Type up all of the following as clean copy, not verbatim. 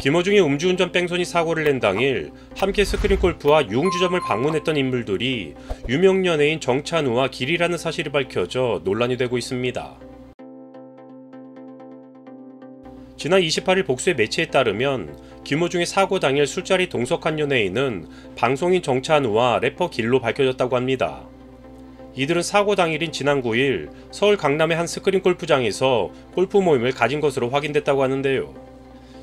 김어중의 음주운전 뺑소니 사고를 낸 당일 함께 스크린골프와 유흥주점을 방문했던 인물들이 유명 연예인 정찬우와 길이라는 사실이 밝혀져 논란이 되고 있습니다. 지난 28일 복수의 매체에 따르면 김어중의 사고 당일 술자리 동석한 연예인은 방송인 정찬우와 래퍼 길로 밝혀졌다고 합니다. 이들은 사고 당일인 지난 9일 서울 강남의 한 스크린 골프장에서 골프 모임을 가진 것으로 확인됐다고 하는데요.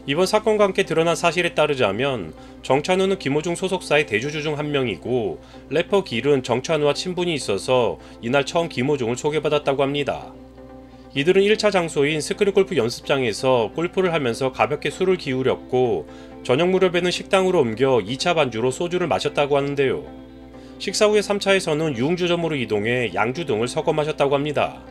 이번 사건과 함께 드러난 사실에 따르자면 정찬우는 김어중 소속사의 대주주 중 한 명이고 래퍼 길은 정찬우와 친분이 있어서 이날 처음 김어중을 소개받았다고 합니다. 이들은 1차 장소인 스크린 골프 연습장에서 골프를 하면서 가볍게 술을 기울였고 저녁 무렵에는 식당으로 옮겨 2차 반주로 소주를 마셨다고 하는데요. 식사 후에 3차에서는 유흥주점으로 이동해 양주 등을 섞어 마셨다고 합니다.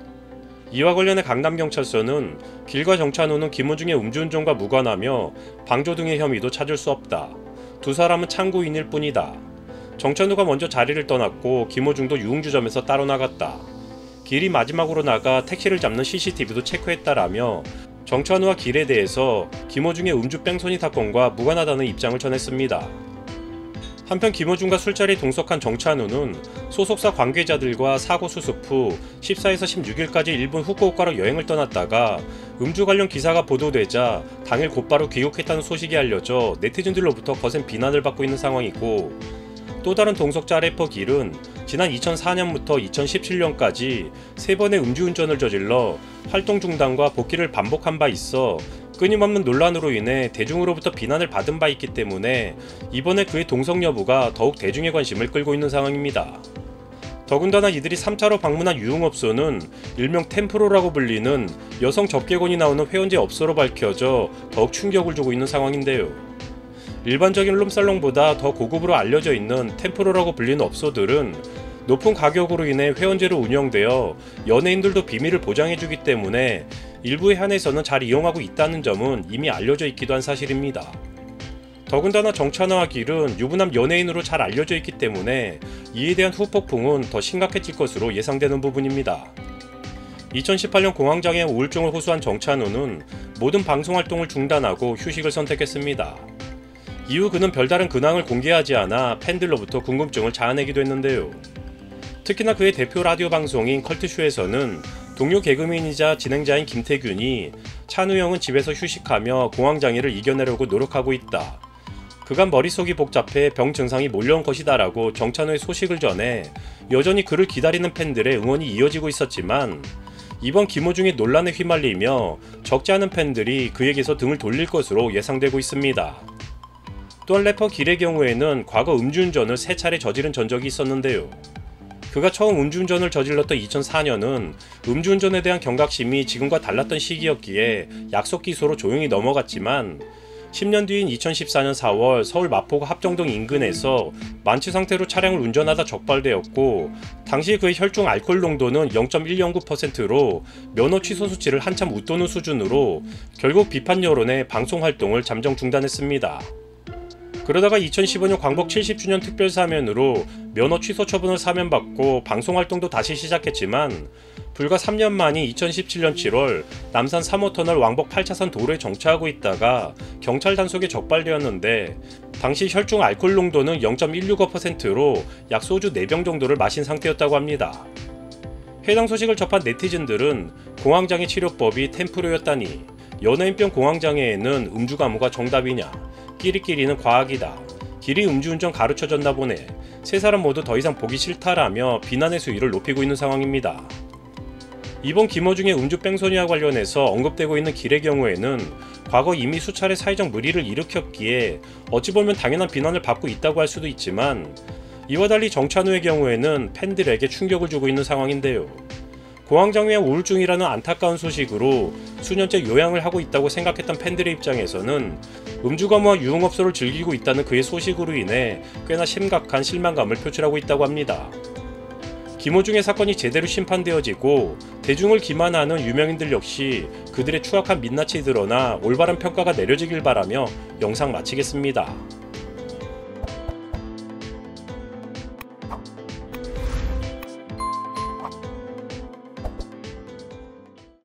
이와 관련해 강남경찰서는 길과 정찬우는 김어중의 음주운전과 무관하며 방조 등의 혐의도 찾을 수 없다. 두 사람은 참고인일 뿐이다. 정찬우가 먼저 자리를 떠났고 김어중도 유흥주점에서 따로 나갔다. 길이 마지막으로 나가 택시를 잡는 CCTV도 체크했다라며 정찬우와 길에 대해서 김어중의 음주 뺑소니 사건과 무관하다는 입장을 전했습니다. 한편 김어중과 술자리에 동석한 정찬우는 소속사 관계자들과 사고 수습 후 14에서 16일까지 일본 후쿠오카로 여행을 떠났다가 음주 관련 기사가 보도되자 당일 곧바로 귀국했다는 소식이 알려져 네티즌들로부터 거센 비난을 받고 있는 상황이고, 또 다른 동석자 래퍼 길은 지난 2004년부터 2017년까지 3번의 음주운전을 저질러 활동 중단과 복귀를 반복한 바 있어 끊임없는 논란으로 인해 대중으로부터 비난을 받은 바 있기 때문에 이번에 그의 동석 여부가 더욱 대중의 관심을 끌고 있는 상황입니다. 더군다나 이들이 3차로 방문한 유흥업소는 일명 템프로라고 불리는 여성 접객원이 나오는 회원제 업소로 밝혀져 더욱 충격을 주고 있는 상황인데요. 일반적인 룸살롱보다 더 고급으로 알려져 있는 템프로라고 불리는 업소들은 높은 가격으로 인해 회원제로 운영되어 연예인들도 비밀을 보장해주기 때문에 일부에 한해서는 잘 이용하고 있다는 점은 이미 알려져 있기도 한 사실입니다. 더군다나 정찬우와 길은 유부남 연예인으로 잘 알려져 있기 때문에 이에 대한 후폭풍은 더 심각해질 것으로 예상되는 부분입니다. 2018년 공황장애 우울증을 호소한 정찬우는 모든 방송활동을 중단하고 휴식을 선택했습니다. 이후 그는 별다른 근황을 공개하지 않아 팬들로부터 궁금증을 자아내기도 했는데요. 특히나 그의 대표 라디오 방송인 컬트쇼에서는 동료 개그맨이자 진행자인 김태균이 찬우 형은 집에서 휴식하며 공황장애를 이겨내려고 노력하고 있다. 그간 머릿속이 복잡해 병 증상이 몰려온 것이다 라고 정찬우의 소식을 전해 여전히 그를 기다리는 팬들의 응원이 이어지고 있었지만, 이번 김어중의 논란에 휘말리며 적지 않은 팬들이 그에게서 등을 돌릴 것으로 예상되고 있습니다. 또한 래퍼 길의 경우에는 과거 음주운전을 3차례 저지른 전적이 있었는데요. 그가 처음 음주운전을 저질렀던 2004년은 음주운전에 대한 경각심이 지금과 달랐던 시기였기에 약속 기소로 조용히 넘어갔지만, 10년 뒤인 2014년 4월 서울 마포구 합정동 인근에서 만취 상태로 차량을 운전하다 적발되었고, 당시 그의 혈중 알코올 농도는 0.109%로 면허 취소 수치를 한참 웃도는 수준으로 결국 비판 여론에 방송 활동을 잠정 중단했습니다. 그러다가 2015년 광복 70주년 특별사면으로 면허 취소 처분을 사면받고 방송활동도 다시 시작했지만, 불과 3년 만인 2017년 7월 남산 3호터널 왕복 8차선 도로에 정차하고 있다가 경찰 단속에 적발되었는데, 당시 혈중 알코올 농도는 0.165%로 약 소주 4병 정도를 마신 상태였다고 합니다. 해당 소식을 접한 네티즌들은 공황장애 치료법이 템프로였다니, 연예인병 공황장애에는 음주 가무가 정답이냐, 끼리끼리는 과학이다, 길이 음주운전 가르쳐줬나 보네, 세 사람 모두 더 이상 보기 싫다라며 비난의 수위를 높이고 있는 상황입니다. 이번 김어중의 음주 뺑소니와 관련해서 언급되고 있는 길의 경우에는 과거 이미 수차례 사회적 물의를 일으켰기에 어찌 보면 당연한 비난을 받고 있다고 할 수도 있지만, 이와 달리 정찬우의 경우에는 팬들에게 충격을 주고 있는 상황인데요. 공황장애와 우울증이라는 안타까운 소식으로 수년째 요양을 하고 있다고 생각했던 팬들의 입장에서는 음주가무와 유흥업소를 즐기고 있다는 그의 소식으로 인해 꽤나 심각한 실망감을 표출하고 있다고 합니다. 김어중의 사건이 제대로 심판되어지고 대중을 기만하는 유명인들 역시 그들의 추악한 민낯이 드러나 올바른 평가가 내려지길 바라며 영상 마치겠습니다.